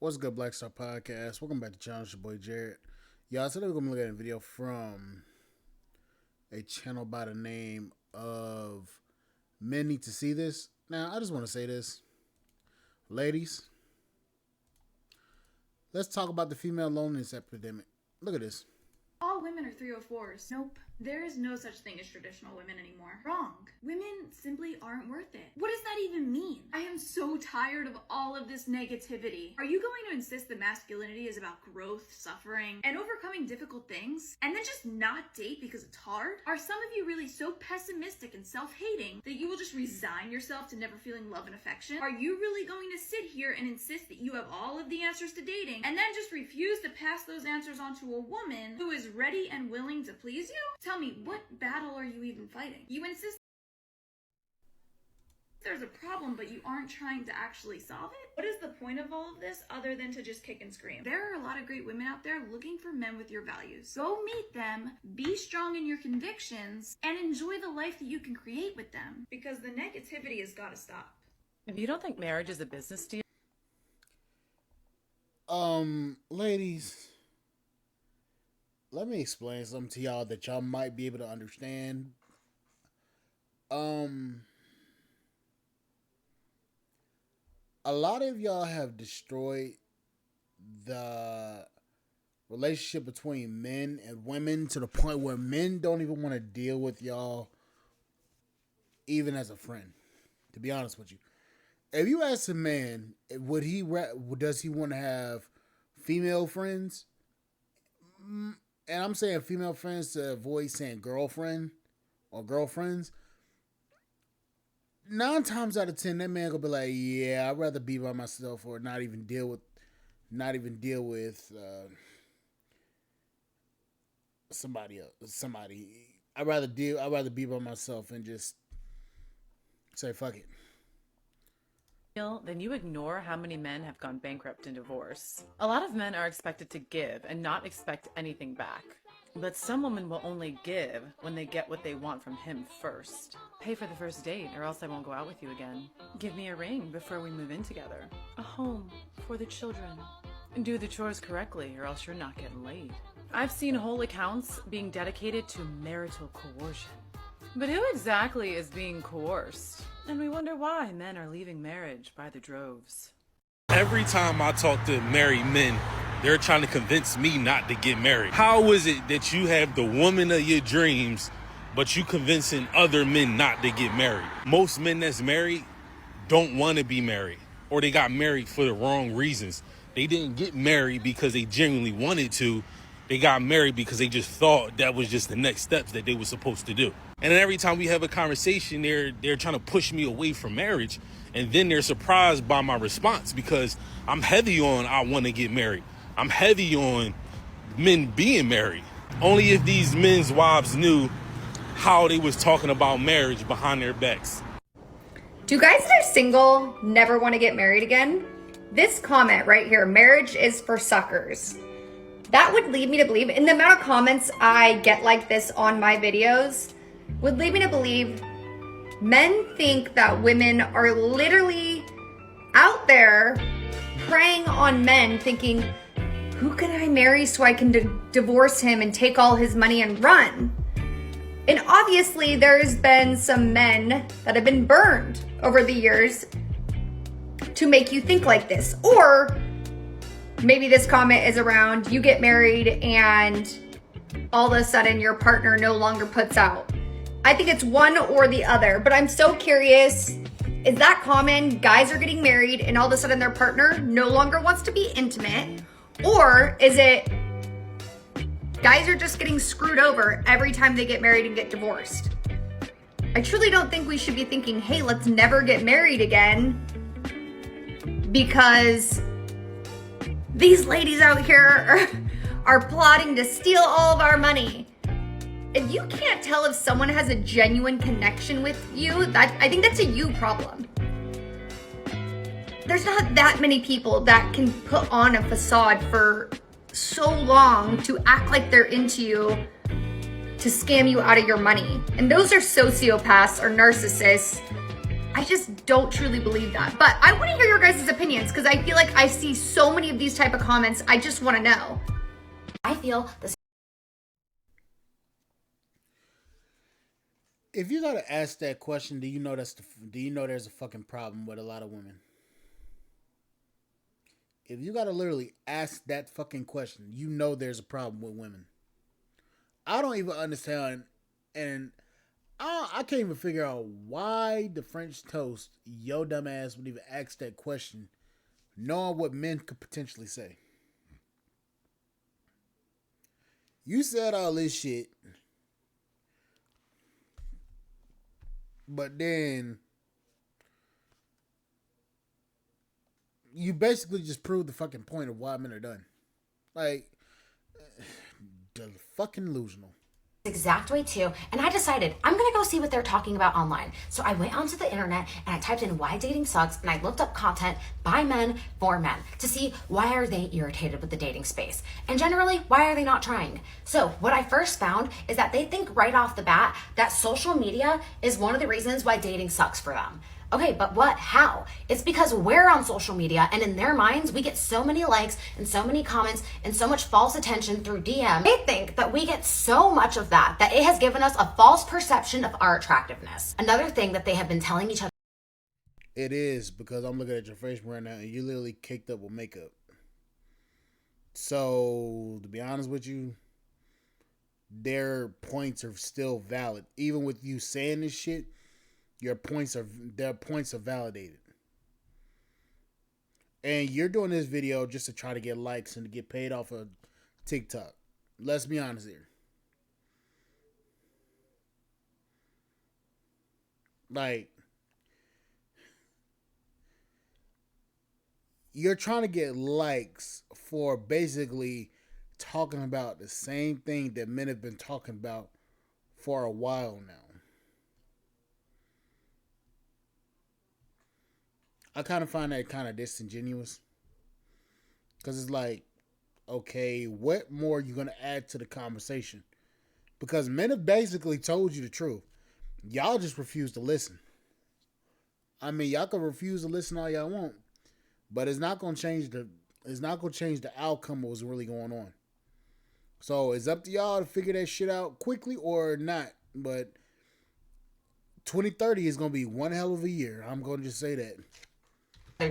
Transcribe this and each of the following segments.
What's good, Black Star Podcast? Welcome back to Challenge. It's your boy Jared. Y'all, today we're gonna look at a video from a channel by the name of Men Need to See This. Now, I just want to say this, ladies. Let's talk about the female loneliness epidemic. Look at this. All women are 304s. Nope. There is no such thing as traditional women anymore. Wrong. Women simply aren't worth it. What does that even mean? I am so tired of all of this negativity. Are you going to insist that masculinity is about growth, suffering, and overcoming difficult things? And then just not date because it's hard? Are some of you really so pessimistic and self-hating that you will just resign yourself to never feeling love and affection? Are you really going to sit here and insist that you have all of the answers to dating and then just refuse to pass those answers on to a woman who is ready and willing to please you? Tell me, what battle are you even fighting? You insist there's a problem, but you aren't trying to actually solve it? What is the point of all of this other than to just kick and scream? There are a lot of great women out there looking for men with your values. Go meet them, be strong in your convictions, and enjoy the life that you can create with them. Because the negativity has got to stop. If you don't think marriage is a business deal, Ladies, let me explain something to y'all that y'all might be able to understand. A lot of y'all have destroyed the relationship between men and women to the point where men don't even want to deal with y'all even as a friend, to be honest with you. If you ask a man, does he want to have female friends? And I'm saying female friends to avoid saying girlfriend or girlfriends. 9 times out of 10, that man gonna be like, "Yeah, I'd rather be by myself or not even deal with somebody else. I'd rather be by myself and just say fuck it." then you ignore how many men have gone bankrupt in divorce. A lot of men are expected to give and not expect anything back. But some women will only give when they get what they want from him first. Pay for the first date or else I won't go out with you again. Give me a ring before we move in together. A home for the children. And do the chores correctly or else you're not getting laid. I've seen whole accounts being dedicated to marital coercion. But who exactly is being coerced? And we wonder why men are leaving marriage by the droves. Every time I talk to married men, they're trying to convince me not to get married. How is it that you have the woman of your dreams, but you convincing other men not to get married? Most men that's married don't want to be married, or they got married for the wrong reasons. They didn't get married because they genuinely wanted to. They got married because they just thought that was just the next steps that they were supposed to do. And then every time we have a conversation, they're trying to push me away from marriage. And then they're surprised by my response because I'm heavy on I want to get married. I'm heavy on men being married. Only if these men's wives knew how they was talking about marriage behind their backs. Do guys that are single never want to get married again? This comment right here, marriage is for suckers. That would lead me to believe, and the amount of comments I get like this on my videos would lead me to believe men think that women are literally out there preying on men thinking, who can I marry so I can divorce him and take all his money and run? And obviously there's been some men that have been burned over the years to make you think like this. Or maybe this comment is around you get married and all of a sudden your partner no longer puts out. I think it's one or the other, but I'm so curious, is that common? Guys are getting married and all of a sudden their partner no longer wants to be intimate? Or is it guys are just getting screwed over every time they get married and get divorced? I truly don't think we should be thinking, hey, let's never get married again because these ladies out here are plotting to steal all of our money. If you can't tell if someone has a genuine connection with you, I think that's a you problem. There's not that many people that can put on a facade for so long to act like they're into you to scam you out of your money. And those are sociopaths or narcissists. I just don't truly believe that. But I want to hear your guys' opinions because I feel like I see so many of these type of comments. I just want to know. I feel the If you gotta ask that question, do you know there's a fucking problem with a lot of women? If you gotta literally ask that fucking question, you know there's a problem with women. I don't even understand, and I can't even figure out why the French toast, yo dumb ass, would even ask that question, knowing what men could potentially say. You said all this shit, but then you basically just proved the fucking point of why men are done. Like, the fucking delusional. Exact way too, and I decided I'm gonna go see what they're talking about online. So I went onto the internet and I typed in why dating sucks, and I looked up content by men for men to see why are they irritated with the dating space, and generally why are they not trying. So what I first found is that they think right off the bat that social media is one of the reasons why dating sucks for them. Okay, but what? How? It's because we're on social media, and in their minds, we get so many likes and so many comments and so much false attention through DM. They think that we get so much of that it has given us a false perception of our attractiveness. Another thing that they have been telling each other. It is, because I'm looking at your face right now, and you literally caked up with makeup. So, to be honest with you, their points are still valid. Even with you saying this shit, their points are validated. And you're doing this video just to try to get likes and to get paid off of TikTok. Let's be honest here. Like, you're trying to get likes for basically talking about the same thing that men have been talking about for a while now. I kind of find that kind of disingenuous. Because it's like, okay, what more are you going to add to the conversation? Because men have basically told you the truth. Y'all just refuse to listen. I mean, y'all can refuse to listen all y'all want, but it's not going to change the outcome of what's really going on. So it's up to y'all to figure that shit out quickly or not. But 2030 is going to be one hell of a year. I'm going to just say that.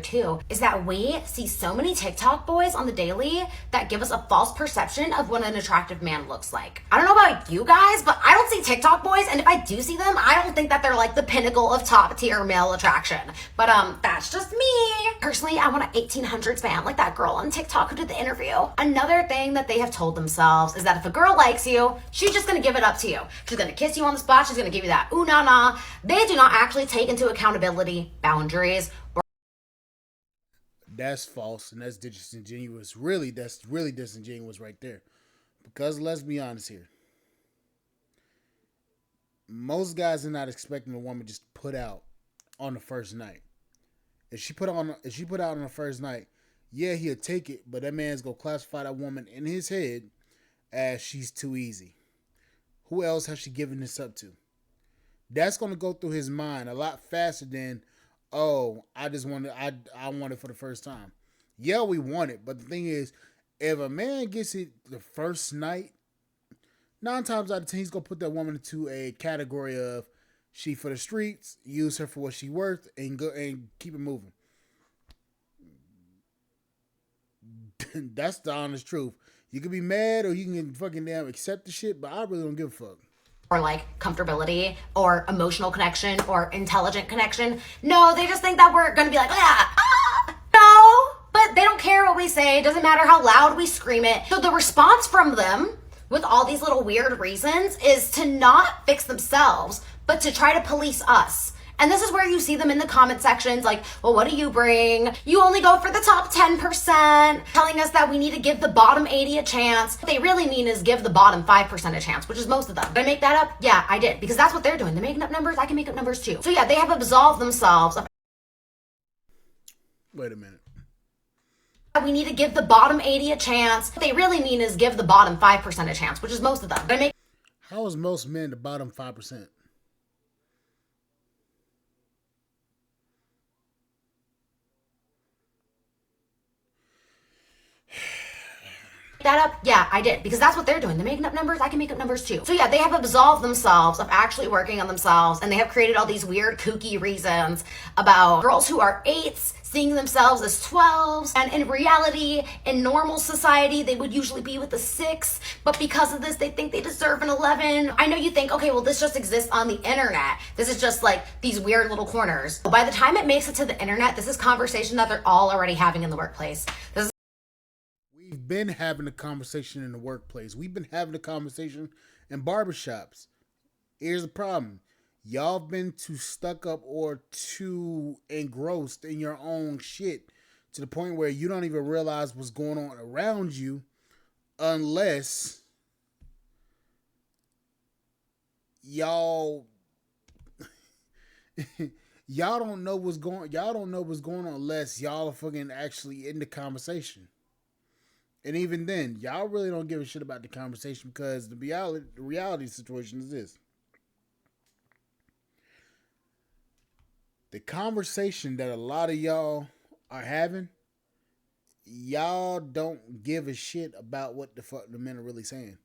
Too is that we see so many TikTok boys on the daily that give us a false perception of what an attractive man looks like. I don't know about you guys, but I don't see TikTok boys, and if I do see them, I don't think that they're like the pinnacle of top tier male attraction. But that's just me. Personally, I want an 1800s man like that girl on TikTok who did the interview. Another thing that they have told themselves is that if a girl likes you, she's just gonna give it up to you. She's gonna kiss you on the spot, she's gonna give you that ooh na na. They do not actually take into accountability, boundaries, or That's false, and that's disingenuous. Really, that's really disingenuous right there. Because let's be honest here. Most guys are not expecting a woman just to put out on the first night. If she put out on the first night, yeah, he'll take it, but that man's gonna classify that woman in his head as she's too easy. Who else has she given this up to? That's gonna go through his mind a lot faster than, oh, I want it for the first time. Yeah, we want it, but the thing is, if a man gets it the first night, 9 times out of 10, he's gonna put that woman into a category of she for the streets, use her for what she worth, and go and keep it moving. That's the honest truth. You can be mad or you can fucking damn accept the shit, but I really don't give a fuck. or like comfortability or emotional connection or intelligent connection. No, they just think that we're gonna be like, no, but they don't care what we say. It doesn't matter how loud we scream it. So the response from them with all these little weird reasons is to not fix themselves, but to try to police us. And this is where you see them in the comment sections like, well, what do you bring? You only go for the top 10%, telling us that we need to give the bottom 80 a chance. What they really mean is give the bottom 5% a chance, which is most of them. Did I make that up? Yeah, I did. Because that's what they're doing. They're making up numbers. I can make up numbers too. So yeah, they have absolved themselves of. Wait a minute. We need to give the bottom 80 a chance. What they really mean is give the bottom 5% a chance, which is most of them. Did I make. How is most men the bottom 5%? that up? Yeah, I did. Because that's what they're doing. They're making up numbers. I can make up numbers too. So yeah, they have absolved themselves of actually working on themselves, and they have created all these weird, kooky reasons about girls who are 8s seeing themselves as 12s, and in reality, in normal society, they would usually be with a 6, but because of this, they think they deserve an 11. I know you think, okay, well, this just exists on the internet. This is just like these weird little corners. By the time it makes it to the internet, this is conversation that they're all already having in the workplace. We've been having a conversation in the workplace. We've been having a conversation in barbershops. Here's the problem. Y'all been too stuck up or too engrossed in your own shit to the point where you don't even realize what's going on around you unless y'all don't know what's going on unless y'all are fucking actually in the conversation. And even then, y'all really don't give a shit about the conversation because the reality situation is this. The conversation that a lot of y'all are having, y'all don't give a shit about what the fuck the men are really saying.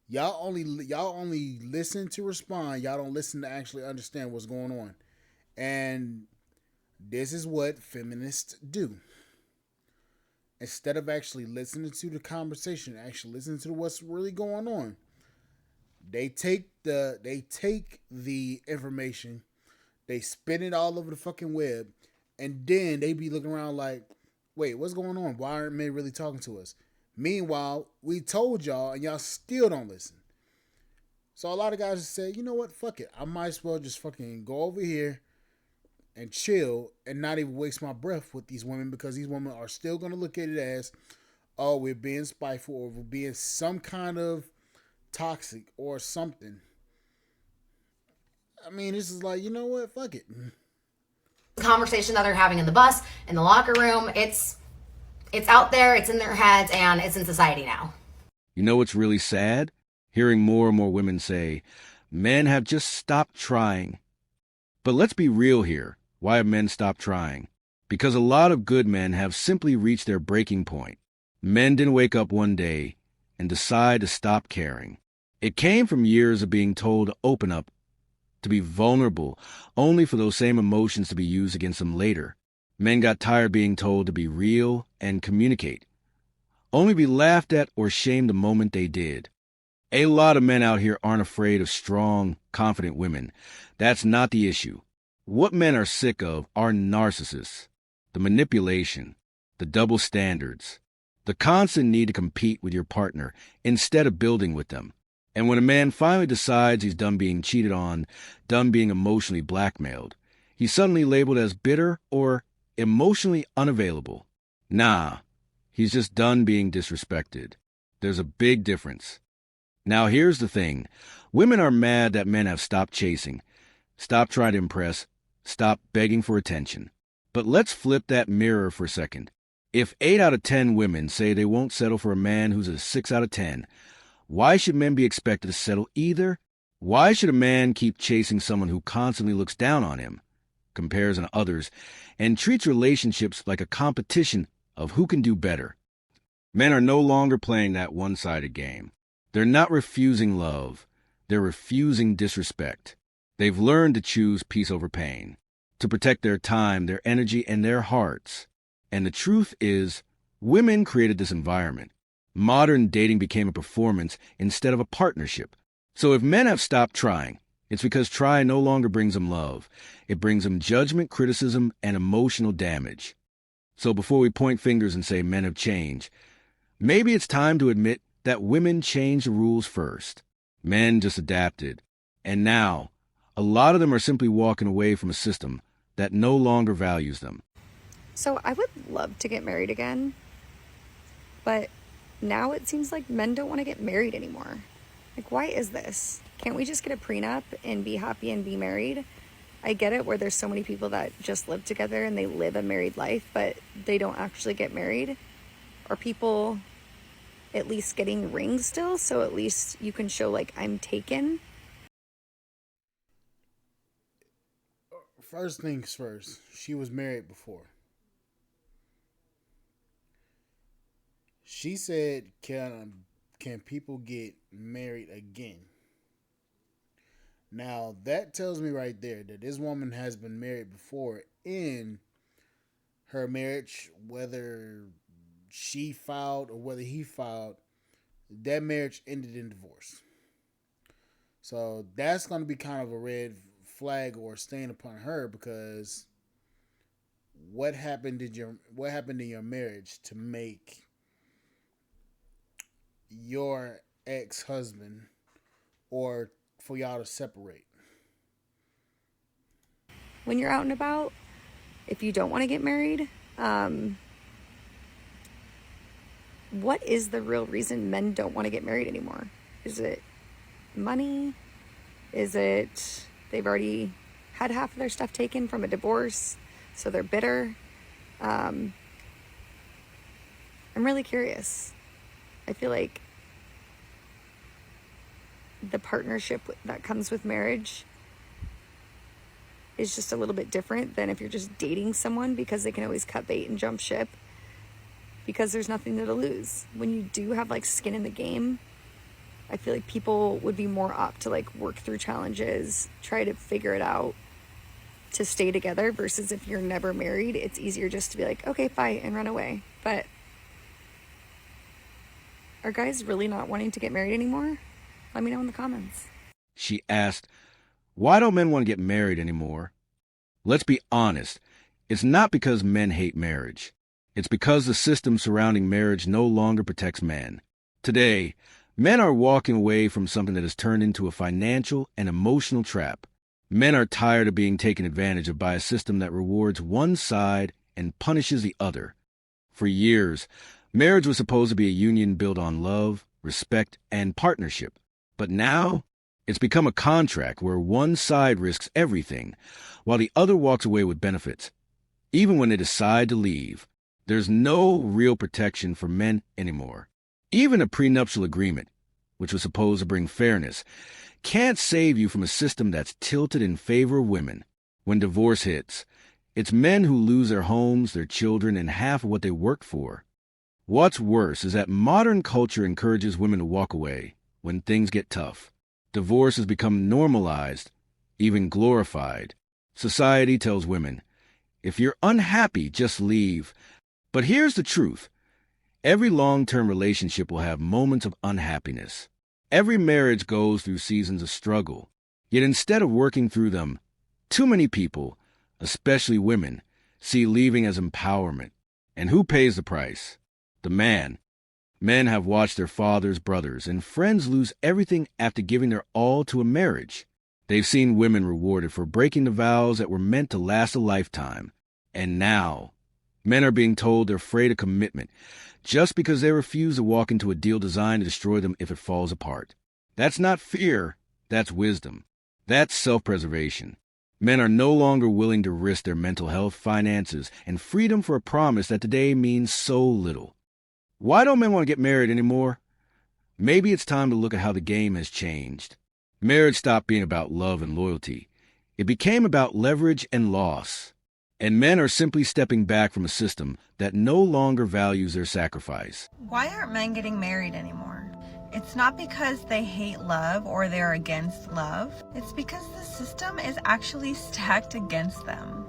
Y'all only listen to respond. Y'all don't listen to actually understand what's going on. And this is what feminists do. Instead of actually listening to the conversation, actually listening to what's really going on, they take the information, they spin it all over the fucking web, and then they be looking around like, wait, what's going on? Why aren't men really talking to us? Meanwhile, we told y'all and y'all still don't listen. So a lot of guys say, you know what, fuck it. I might as well just fucking go over here and chill and not even waste my breath with these women because these women are still going to look at it as, oh, we're being spiteful or we're being some kind of toxic or something. I mean, this is like, you know what? Fuck it. Conversation that they're having in the bus, in the locker room, it's out there, it's in their heads, and it's in society now. You know what's really sad? Hearing more and more women say, men have just stopped trying. But let's be real here. Why have men stopped trying? Because a lot of good men have simply reached their breaking point. Men didn't wake up one day and decide to stop caring. It came from years of being told to open up, to be vulnerable, only for those same emotions to be used against them later. Men got tired being told to be real and communicate, only be laughed at or shamed the moment they did. A lot of men out here aren't afraid of strong, confident women. That's not the issue. What men are sick of are narcissists, the manipulation, the double standards, the constant need to compete with your partner instead of building with them. And when a man finally decides he's done being cheated on, done being emotionally blackmailed, he's suddenly labeled as bitter or emotionally unavailable. Nah, he's just done being disrespected. There's a big difference. Now here's the thing. Women are mad that men have stopped chasing, stopped trying to impress, stopped begging for attention. But let's flip that mirror for a second. If 8 out of 10 women say they won't settle for a man who's a 6 out of 10, why should men be expected to settle either? Why should a man keep chasing someone who constantly looks down on him, compares on others, and treats relationships like a competition of who can do better? Men are no longer playing that one-sided game. They're not refusing love. They're refusing disrespect. They've learned to choose peace over pain, to protect their time, their energy, and their hearts. And the truth is, women created this environment. Modern dating became a performance instead of a partnership. So if men have stopped trying, it's because trying no longer brings them love. It brings them judgment, criticism, and emotional damage. So before we point fingers and say men have changed, maybe it's time to admit that women changed the rules first. Men just adapted. And now, a lot of them are simply walking away from a system that no longer values them. So I would love to get married again, but now it seems like men don't want to get married anymore. Like, why is this? Can't we just get a prenup and be happy and be married? I get it where there's so many people that just live together and they live a married life, but they don't actually get married. Are people at least getting rings still, so at least you can show, like, I'm taken? First things first, she was married before. She said, can people get married again? Now that tells me right there that this woman has been married before in her marriage, whether she filed or whether he filed, that marriage ended in divorce. So that's going to be kind of a red flag or a stain upon her, because what happened in your marriage to make your ex-husband, or for y'all to separate? When you're out and about, if you don't want to get married, what is the real reason men don't want to get married anymore? Is it money? Is it they've already had half of their stuff taken from a divorce, so they're bitter? I'm really curious. I feel like the partnership that comes with marriage is just a little bit different than if you're just dating someone, because they can always cut bait and jump ship because there's nothing to lose. When you do have like skin in the game, I feel like people would be more up to like work through challenges, try to figure it out to stay together, versus if you're never married, it's easier just to be like, okay, fight and run away. But are guys really not wanting to get married anymore? Let me know in the comments. She asked, why don't men want to get married anymore? Let's be honest. It's not because men hate marriage. It's because the system surrounding marriage no longer protects men. Today, men are walking away from something that has turned into a financial and emotional trap. Men are tired of being taken advantage of by a system that rewards one side and punishes the other. For years, marriage was supposed to be a union built on love, respect, and partnership. But now, it's become a contract where one side risks everything, while the other walks away with benefits. Even when they decide to leave, there's no real protection for men anymore. Even a prenuptial agreement, which was supposed to bring fairness, can't save you from a system that's tilted in favor of women. When divorce hits, it's men who lose their homes, their children, and half of what they worked for. What's worse is that modern culture encourages women to walk away when things get tough. Divorce has become normalized, even glorified. Society tells women, if you're unhappy, just leave. But here's the truth. Every long-term relationship will have moments of unhappiness. Every marriage goes through seasons of struggle. Yet instead of working through them, too many people, especially women, see leaving as empowerment. And who pays the price? The man. Men have watched their fathers, brothers, and friends lose everything after giving their all to a marriage. They've seen women rewarded for breaking the vows that were meant to last a lifetime. And now, men are being told they're afraid of commitment just because they refuse to walk into a deal designed to destroy them if it falls apart. That's not fear, that's wisdom. That's self-preservation. Men are no longer willing to risk their mental health, finances, and freedom for a promise that today means so little. Why don't men want to get married anymore? Maybe it's time to look at how the game has changed. Marriage stopped being about love and loyalty. It became about leverage and loss. And men are simply stepping back from a system that no longer values their sacrifice. Why aren't men getting married anymore? It's not because they hate love or they're against love. It's because the system is actually stacked against them.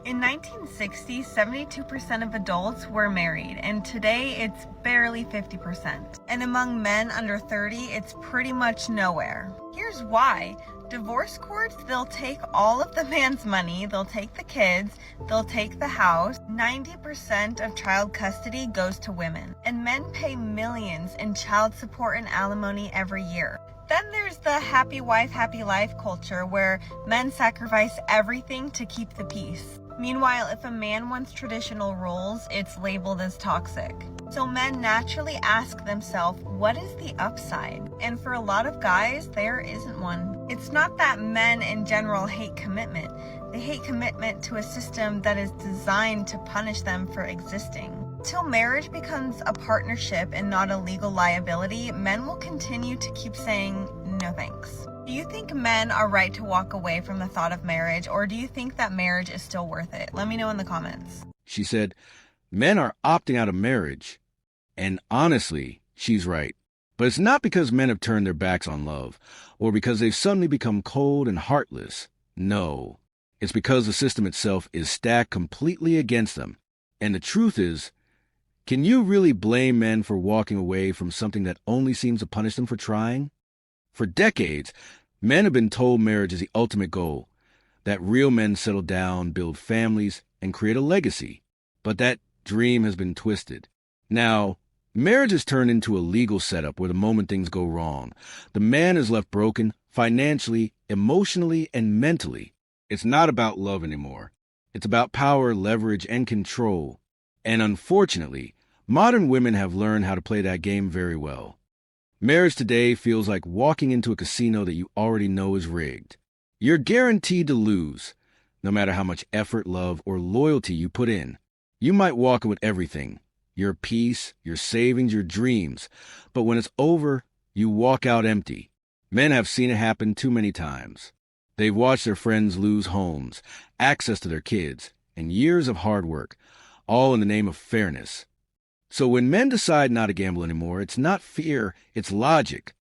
In 1960, 72% of adults were married, and today it's barely 50%. And among men under 30, it's pretty much nowhere. Here's why. Divorce courts, they'll take all of the man's money, they'll take the kids, they'll take the house. 90% of child custody goes to women, and men pay millions in child support and alimony every year. Then there's the happy wife, happy life culture where men sacrifice everything to keep the peace. Meanwhile, if a man wants traditional roles, it's labeled as toxic. So men naturally ask themselves, what is the upside? And for a lot of guys, there isn't one. It's not that men in general hate commitment. They hate commitment to a system that is designed to punish them for existing. Till marriage becomes a partnership and not a legal liability, men will continue to keep saying, no thanks. Do you think men are right to walk away from the thought of marriage, or do you think that marriage is still worth it? Let me know in the comments. She said, men are opting out of marriage. And honestly, she's right. But it's not because men have turned their backs on love, or because they've suddenly become cold and heartless. No. It's because the system itself is stacked completely against them. And the truth is, can you really blame men for walking away from something that only seems to punish them for trying? For decades, men have been told marriage is the ultimate goal, that real men settle down, build families, and create a legacy. But that dream has been twisted. Now, marriage has turned into a legal setup where the moment things go wrong, the man is left broken financially, emotionally, and mentally. It's not about love anymore. It's about power, leverage, and control. And unfortunately, modern women have learned how to play that game very well. Marriage today feels like walking into a casino that you already know is rigged. You're guaranteed to lose, no matter how much effort, love, or loyalty you put in. You might walk in with everything, your peace, your savings, your dreams, but when it's over, you walk out empty. Men have seen it happen too many times. They've watched their friends lose homes, access to their kids, and years of hard work, all in the name of fairness. So when men decide not to gamble anymore, it's not fear, it's logic.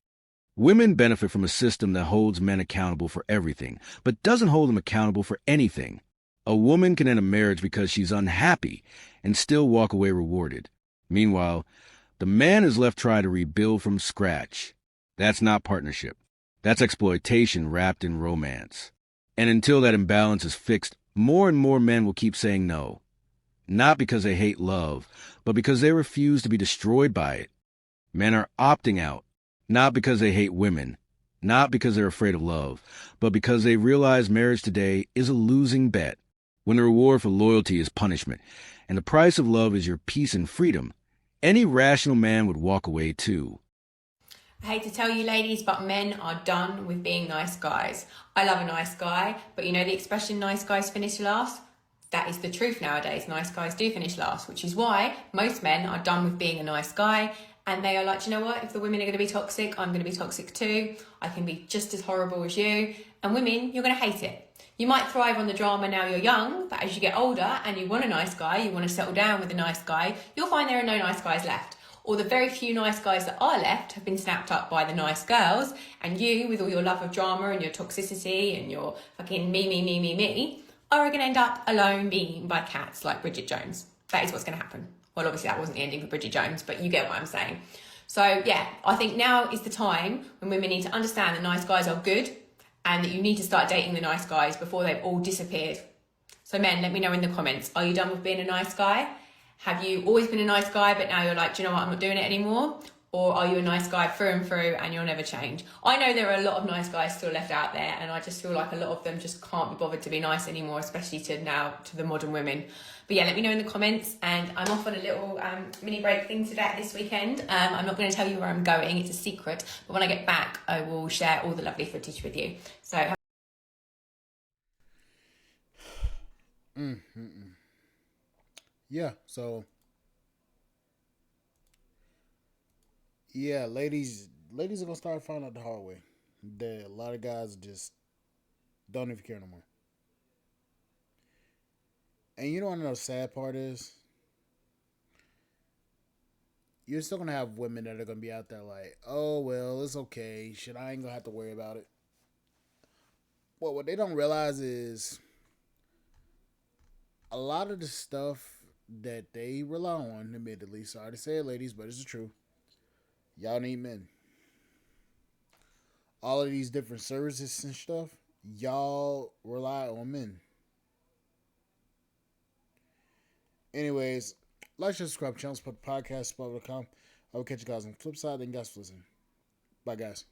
Women benefit from a system that holds men accountable for everything, but doesn't hold them accountable for anything. A woman can end a marriage because she's unhappy and still walk away rewarded. Meanwhile, the man is left trying to rebuild from scratch. That's not partnership. That's exploitation wrapped in romance. And until that imbalance is fixed, more and more men will keep saying no. Not because they hate love, but because they refuse to be destroyed by it. Men are opting out, not because they hate women, not because they're afraid of love, but because they realize marriage today is a losing bet. When the reward for loyalty is punishment, and the price of love is your peace and freedom, any rational man would walk away too. I hate to tell you ladies, but men are done with being nice guys. I love a nice guy, but you know the expression nice guys finish last? That is the truth nowadays. Nice guys do finish last, which is why most men are done with being a nice guy and they are like, you know what, if the women are going to be toxic, I'm going to be toxic too. I can be just as horrible as you. And women, you're going to hate it. You might thrive on the drama now you're young, but as you get older and you want a nice guy, you want to settle down with a nice guy, you'll find there are no nice guys left. Or the very few nice guys that are left have been snapped up by the nice girls, and you, with all your love of drama and your toxicity and your fucking me, are going to end up alone being eaten by cats like Bridget Jones. That is what's going to happen. Well, obviously that wasn't the ending for Bridget Jones, but you get what I'm saying. So yeah, I think now is the time when women need to understand that nice guys are good and that you need to start dating the nice guys before they've all disappeared. So men, let me know in the comments, are you done with being a nice guy? Have you always been a nice guy, but now you're like, do you know what, I'm not doing it anymore? Or are you a nice guy through and through and you'll never change? I know there are a lot of nice guys still left out there, and I just feel like a lot of them just can't be bothered to be nice anymore, especially to the modern women. But yeah, let me know in the comments, and I'm off on a little mini break thing today this weekend. I'm not going to tell you where I'm going, it's a secret, but when I get back, I will share all the lovely footage with you. So Yeah, so yeah, ladies are gonna start finding out the hard way that a lot of guys just don't even care no more. And you know what the sad part is? You're still gonna have women that are gonna be out there like, oh well, it's okay. Shit, I ain't gonna have to worry about it. Well, what they don't realize is a lot of the stuff that they rely on, admittedly, sorry to say it, ladies, but it's the truth. Y'all need men. All of these different services and stuff, y'all rely on men. Anyways, like, share, subscribe, channel, support the podcast, spot.com. I will catch you guys on the flip side. Thank you guys for listening. Bye, guys.